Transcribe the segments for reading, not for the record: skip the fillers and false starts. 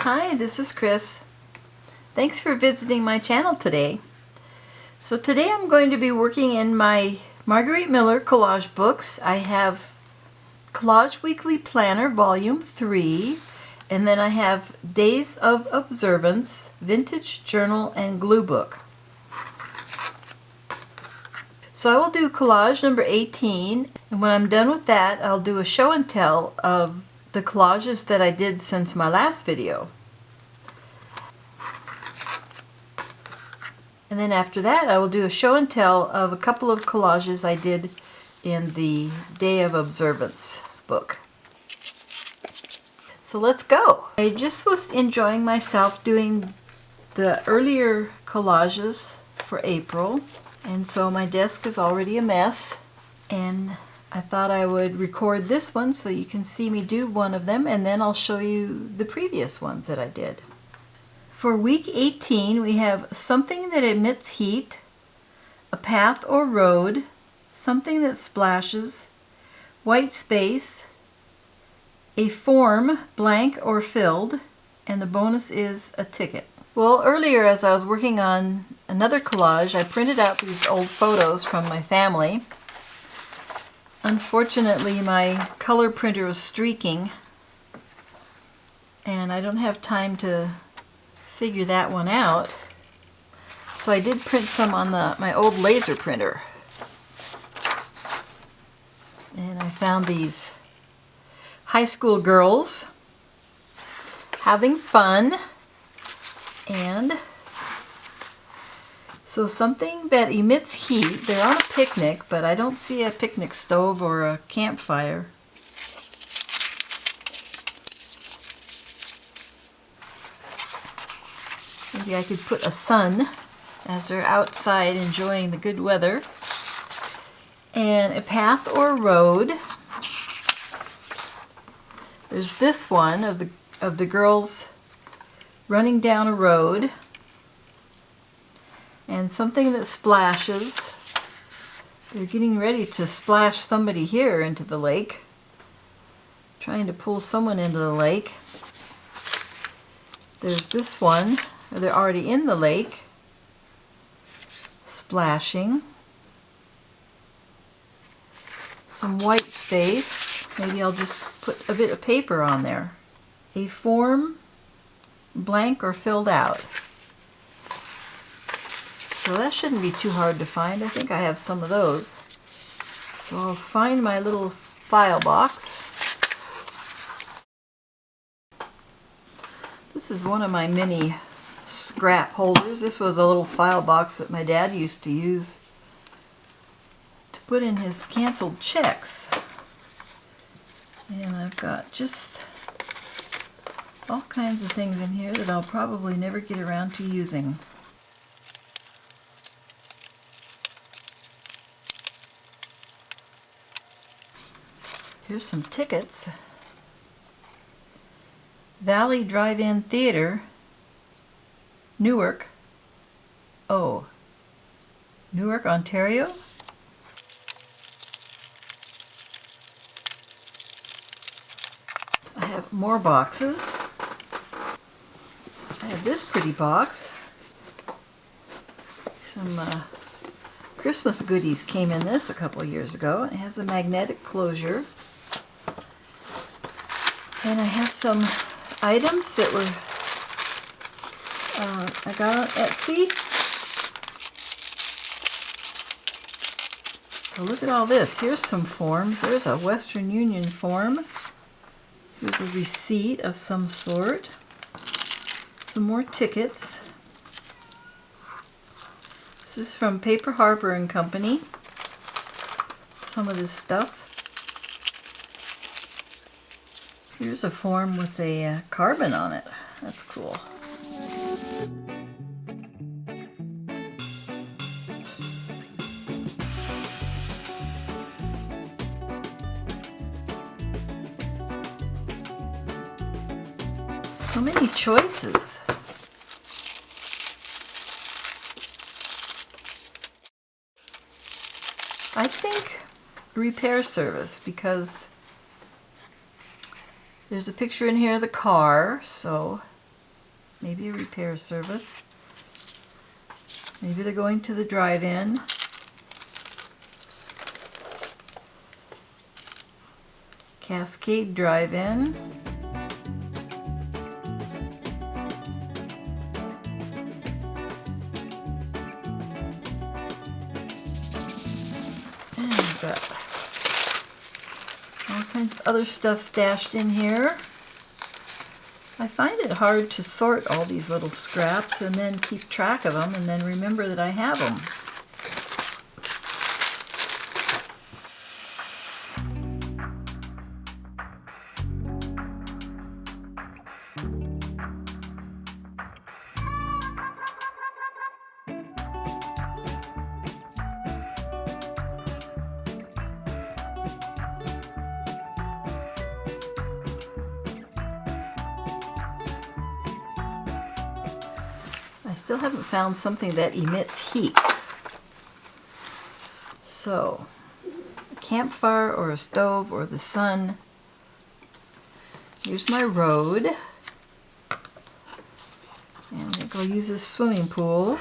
Hi, this is Chris. Thanks for visiting my channel today. So today I'm going to be working in my Margarete Miller collage books. I have Collage Weekly Planner Volume 3, and then I have Days of Observance, Vintage Journal, and Gluebook. So I will do collage number 18, and when I'm done with that, I'll do a show and tell of the collages that I did since my last video. And then after that, I will do a show and tell of a couple of collages I did in the Day of Observance book. So let's go. I just was enjoying myself doing the earlier collages for April, and so my desk is already a mess, and I thought I would record this one so you can see me do one of them, and then I'll show you the previous ones that I did. For week 18, we have something that emits heat, a path or road, something that splashes, white space, a form, blank or filled, and the bonus is a ticket. Well, earlier as I was working on another collage, I printed out these old photos from my family. Unfortunately, my color printer was streaking, and I don't have time to figure that one out. So I did print some on my old laser printer. And I found these high school girls having fun, and so something that emits heat. They're on a picnic, but I don't see a picnic stove or a campfire. Maybe I could put a sun as they're outside enjoying the good weather. And a path or road. There's this one of the girls running down a road. And something that splashes. They're getting ready to splash somebody here into the lake. Trying to pull someone into the lake. There's this one. They're already in the lake, splashing. Some white space. Maybe I'll just put a bit of paper on there. A form, blank or filled out. So that shouldn't be too hard to find. I think I have some of those. So I'll find my little file box. This is one of my mini scrap holders. This was a little file box that my dad used to use to put in his canceled checks. And I've got just all kinds of things in here that I'll probably never get around to using. Here's some tickets. Valley Drive-In Theater, Newark. Oh, Newark, Ontario? I have more boxes. I have this pretty box. Some Christmas goodies came in this a couple of years ago. It has a magnetic closure. And I have some items that were I got on Etsy. So look at all this. Here's some forms. There's a Western Union form. Here's a receipt of some sort. Some more tickets. This is from Paper Harbor and Company. Some of this stuff. Here's a form with a carbon on it. That's cool. So many choices. I think repair service, because there's a picture in here of the car, so maybe a repair service. Maybe they're going to the drive-in. Cascade Drive-In. And we've got all kinds of other stuff stashed in here. I find it hard to sort all these little scraps and then keep track of them and then remember that I have them. I still haven't found something that emits heat. So, a campfire or a stove or the sun. Here's my road. And I think I'll use this swimming pool.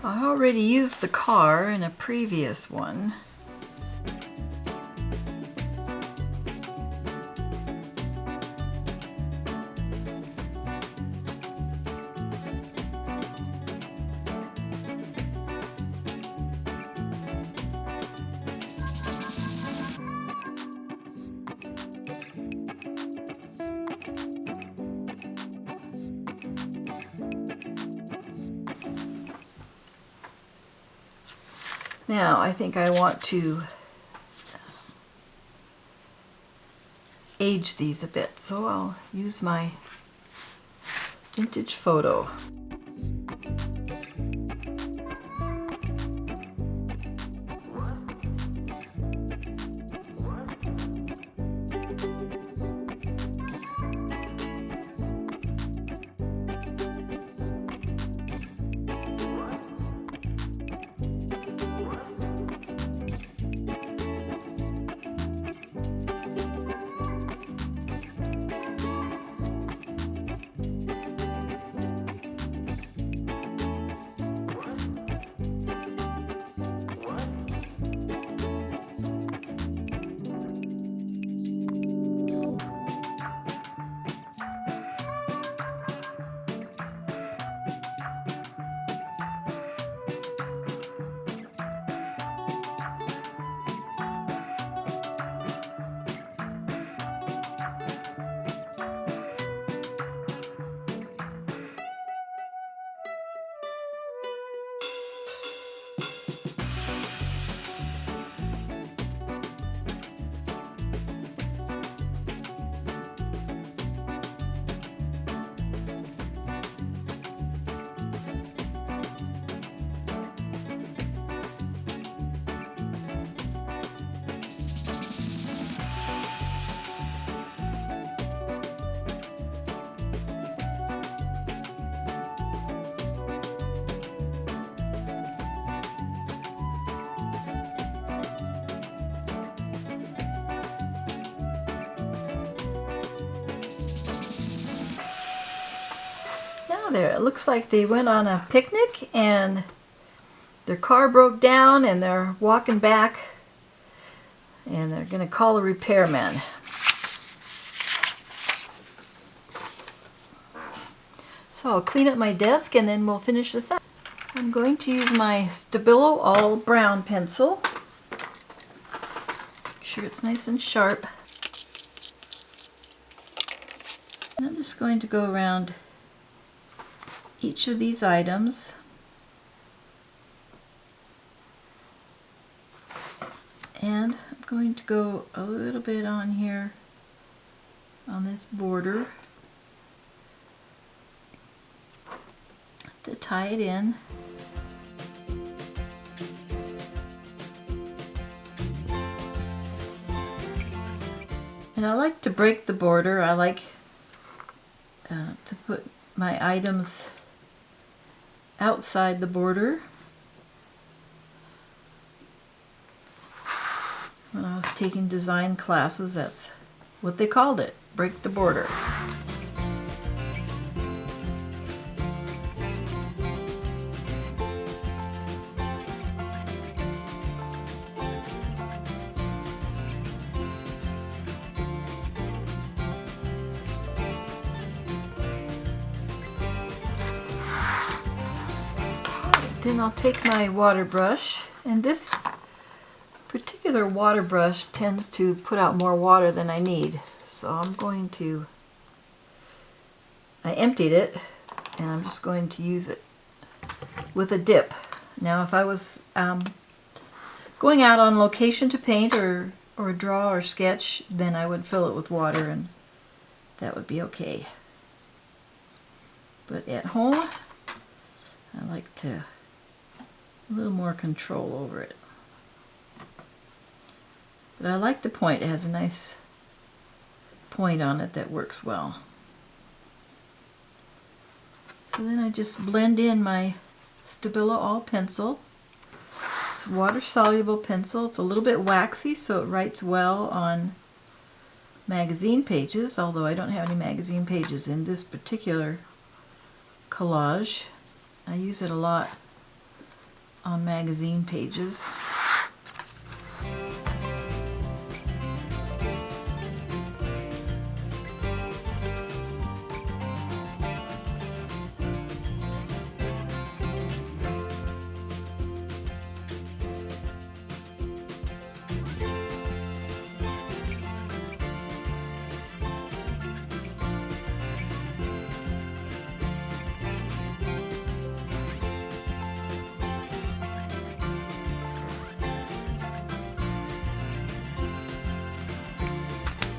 I already used the car in a previous one. Now I think I want to age these a bit, so I'll use my vintage photo. There, it looks like they went on a picnic and their car broke down and they're walking back and they're going to call a repairman. So I'll clean up my desk and then we'll finish this up. I'm going to use my Stabilo all brown pencil. Make sure it's nice and sharp. And I'm just going to go around each of these items and I'm going to go a little bit on here on this border to tie it in. And I like to break the border. I like to put my items outside the border. When I was taking design classes, that's what they called it, break the border. Then I'll take my water brush, and this particular water brush tends to put out more water than I need. So I emptied it, and I'm just going to use it with a dip. Now if I was going out on location to paint or draw or sketch, then I would fill it with water and that would be okay. But at home, I like to a little more control over it. But I like the point. It has a nice point on it that works well. So then I just blend in my Stabilo All pencil. It's a water-soluble pencil. It's a little bit waxy, so it writes well on magazine pages, although I don't have any magazine pages in this particular collage. I use it a lot on magazine pages.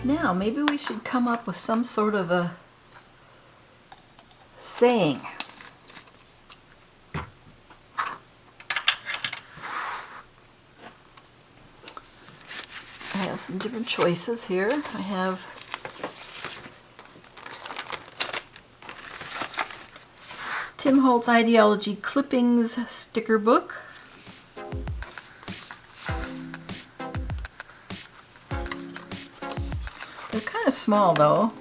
Now, maybe we should come up with some sort of a saying. I have some different choices here. I have Tim Holtz Ideology Clippings sticker book. They're kind of small though.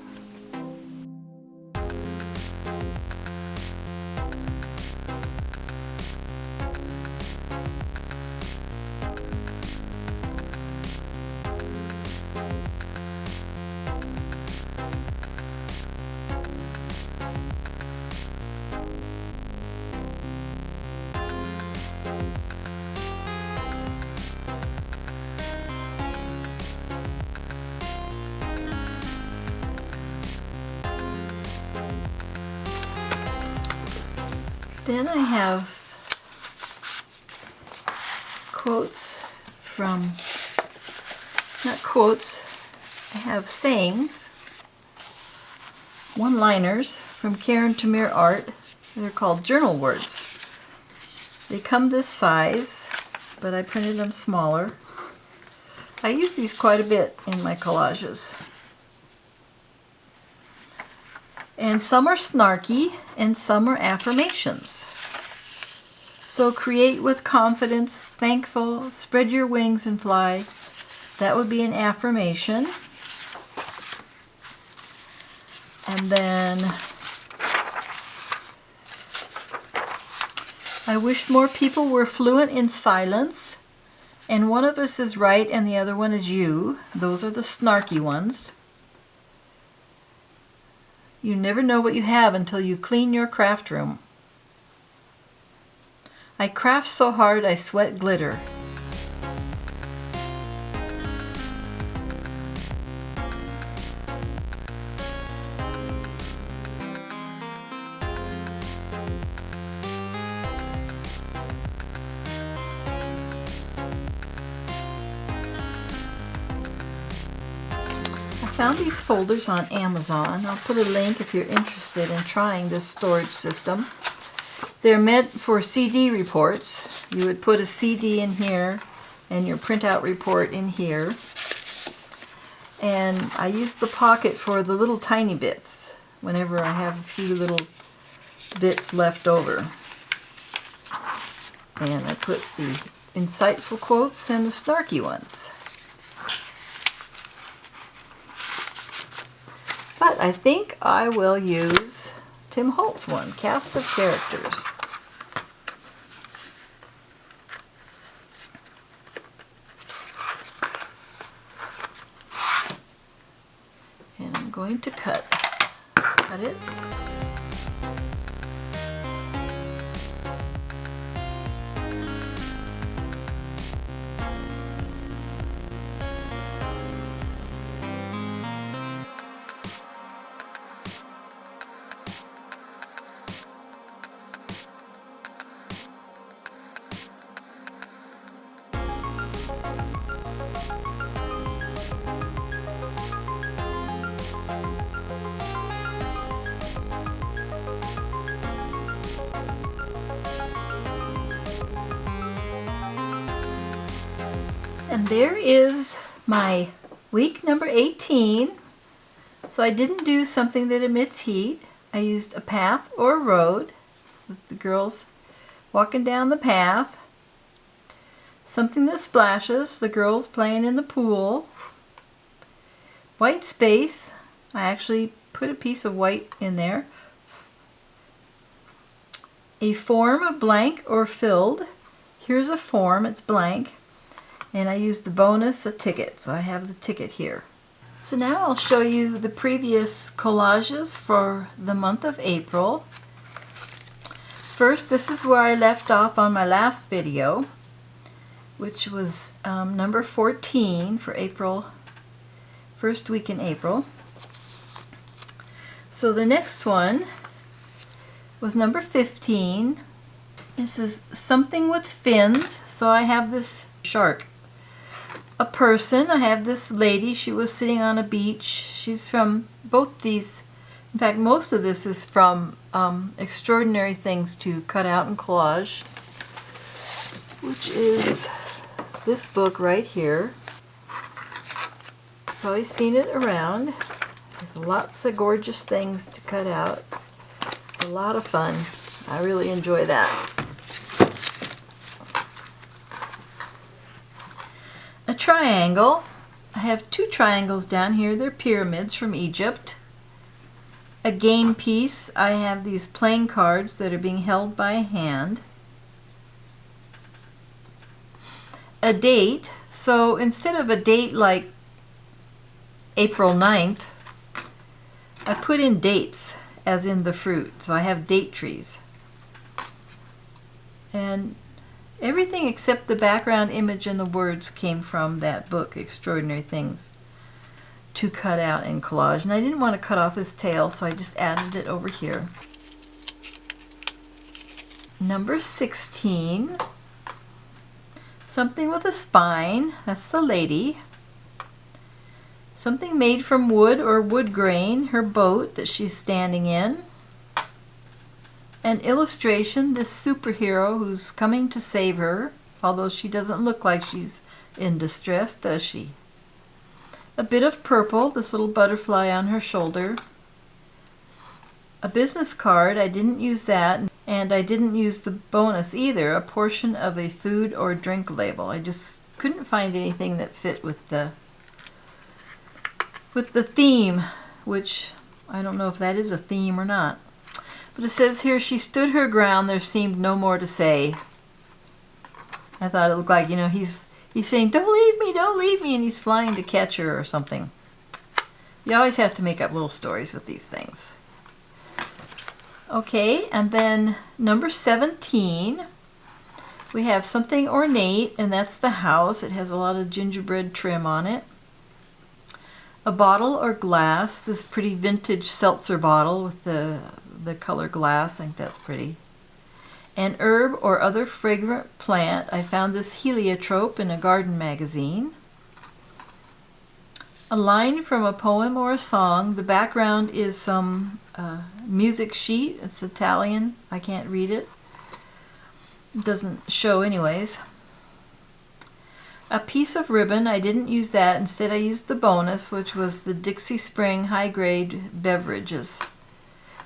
Then I have quotes from, not quotes, I have sayings, one-liners from Karen Tamir Art. They're called journal words. They come this size, but I printed them smaller. I use these quite a bit in my collages. And some are snarky, and some are affirmations. So create with confidence, thankful, spread your wings and fly. That would be an affirmation. And then, I wish more people were fluent in silence. And one of us is right and the other one is you. Those are the snarky ones. You never know what you have until you clean your craft room. I craft so hard I sweat glitter. I found these folders on Amazon. I'll put a link if you're interested in trying this storage system. They're meant for CD reports. You would put a CD in here and your printout report in here. And I use the pocket for the little tiny bits whenever I have a few little bits left over. And I put the insightful quotes and the snarky ones. But I think I will use Tim Holtz one, Cast of Characters. And I'm going to cut it. And there is my week number 18. So I didn't do something that emits heat. I used a path or a road. So the girls walking down the path. Something that splashes, the girls playing in the pool. White space. I actually put a piece of white in there. A form, blank or filled. Here's a form, it's blank. And I used the bonus, a ticket, so I have the ticket here. So now I'll show you the previous collages for the month of April. First, this is where I left off on my last video, which was number 14 for April, first week in April. So the next one was number 15. This is something with fins, so I have this shark. A person, I have this lady, she was sitting on a beach. She's from both these, in fact most of this is from Extraordinary Things to Cut Out and Collage, which is this book right here. You've always seen it around. There's lots of gorgeous things to cut out. It's a lot of fun. I really enjoy that. A triangle. I have two triangles down here. They're pyramids from Egypt. A game piece. I have these playing cards that are being held by a hand. A date. So instead of a date like April 9th, I put in dates as in the fruit. So I have date trees. And everything except the background image and the words came from that book, Extraordinary Things to Cut Out and Collage. And I didn't want to cut off his tail, so I just added it over here. Number 16. Something with a spine. That's the lady. Something made from wood or wood grain. Her boat that she's standing in. An illustration, this superhero who's coming to save her, although she doesn't look like she's in distress, does she? A bit of purple, this little butterfly on her shoulder. A business card, I didn't use that, and I didn't use the bonus either, a portion of a food or drink label. I just couldn't find anything that fit with the theme, which I don't know if that is a theme or not. But it says here, she stood her ground, there seemed no more to say. I thought it looked like, you know, he's saying, don't leave me, and he's flying to catch her or something. You always have to make up little stories with these things. Okay, and then number 17, we have something ornate, and that's the house. It has a lot of gingerbread trim on it. A bottle or glass, this pretty vintage seltzer bottle with the color glass. I think that's pretty. An herb or other fragrant plant. I found this heliotrope in a garden magazine. A line from a poem or a song. The background is some music sheet. It's Italian. I can't read it. It doesn't show anyways. A piece of ribbon. I didn't use that. Instead I used the bonus, which was the Dixie Spring High Grade Beverages.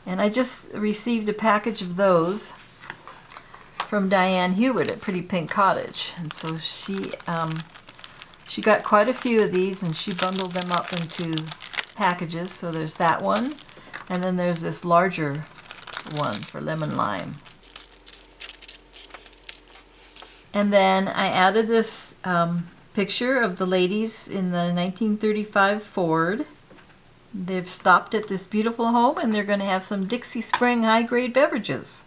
And I just received a package of those from Diane Hubert at Pretty Pink Cottage. And so she got quite a few of these, and she bundled them up into packages. So there's that one, and then there's this larger one for lemon lime. And then I added this picture of the ladies in the 1935 Ford. They've stopped at this beautiful home, and they're going to have some Dixie Spring high-grade beverages.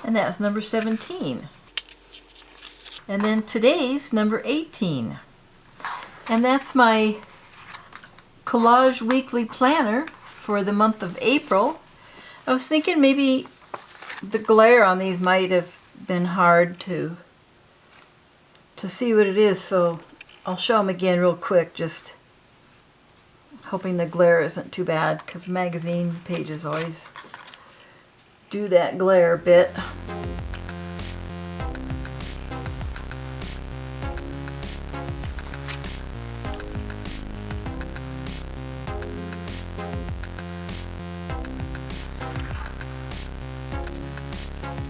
And that's number 17. And then today's number 18. And that's my Collage Weekly Planner for the month of April. I was thinking maybe the glare on these might have been hard to see what it is, so I'll show them again real quick, just hoping the glare isn't too bad, because magazine pages always do that glare bit.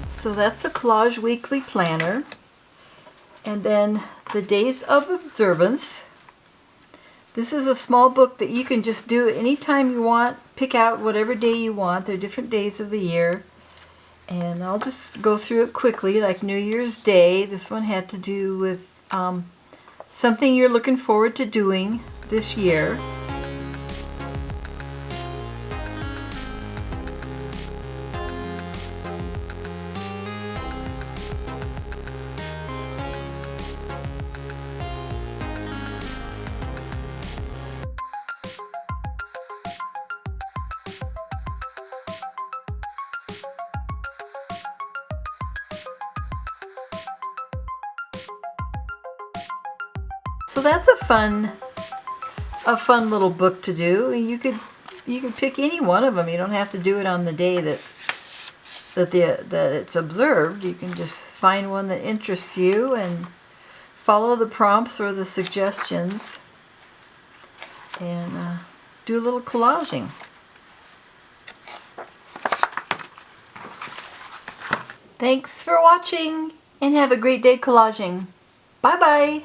So that's the Collage Weekly Planner. And then the Days of Observance. This is a small book that you can just do anytime you want. Pick out whatever day you want. There are different days of the year. And I'll just go through it quickly, like New Year's Day. This one had to do with something you're looking forward to doing this year. So that's a fun little book to do. You could pick any one of them. You don't have to do it on the day that it's observed. You can just find one that interests you and follow the prompts or the suggestions and do a little collaging. Thanks for watching, and have a great day collaging. Bye bye.